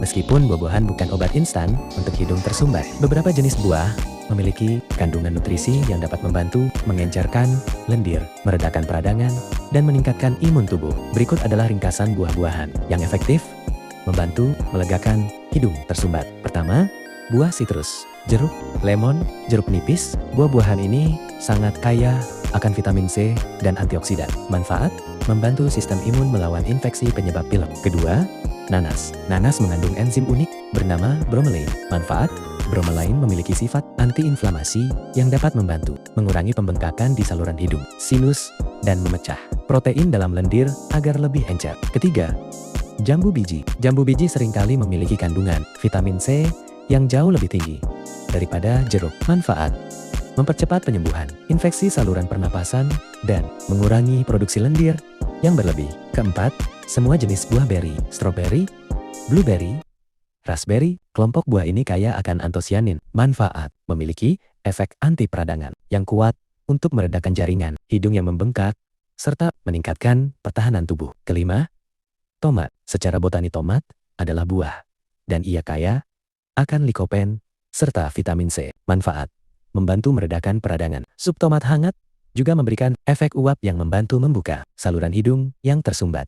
Meskipun buah-buahan bukan obat instan untuk hidung tersumbat, beberapa jenis buah memiliki kandungan nutrisi yang dapat membantu mengencerkan lendir, meredakan peradangan, dan meningkatkan imun tubuh. Berikut adalah ringkasan buah-buahan yang efektif membantu melegakan hidung tersumbat. Pertama, buah sitrus, jeruk, lemon, jeruk nipis. Buah-buahan ini sangat kaya akan vitamin C dan antioksidan. Manfaat: membantu sistem imun melawan infeksi penyebab pilek. Kedua, nanas. Nanas mengandung enzim unik bernama bromelain. Manfaat: bromelain memiliki sifat antiinflamasi yang dapat membantu mengurangi pembengkakan di saluran hidung, sinus, dan memecah protein dalam lendir agar lebih encer. Ketiga, jambu biji. Jambu biji seringkali memiliki kandungan vitamin C yang jauh lebih tinggi daripada jeruk. Manfaat: mempercepat penyembuhan infeksi saluran pernapasan dan mengurangi produksi lendir yang berlebih. Keempat, semua jenis buah beri, stroberi, blueberry, raspberry. Kelompok buah ini kaya akan antosianin. Manfaat: memiliki efek anti peradangan yang kuat untuk meredakan jaringan hidung yang membengkak, serta meningkatkan pertahanan tubuh. Kelima, tomat. Secara botani tomat adalah buah, dan ia kaya akan likopen serta vitamin C. Manfaat: membantu meredakan peradangan. Sup tomat hangat juga memberikan efek uap yang membantu membuka saluran hidung yang tersumbat.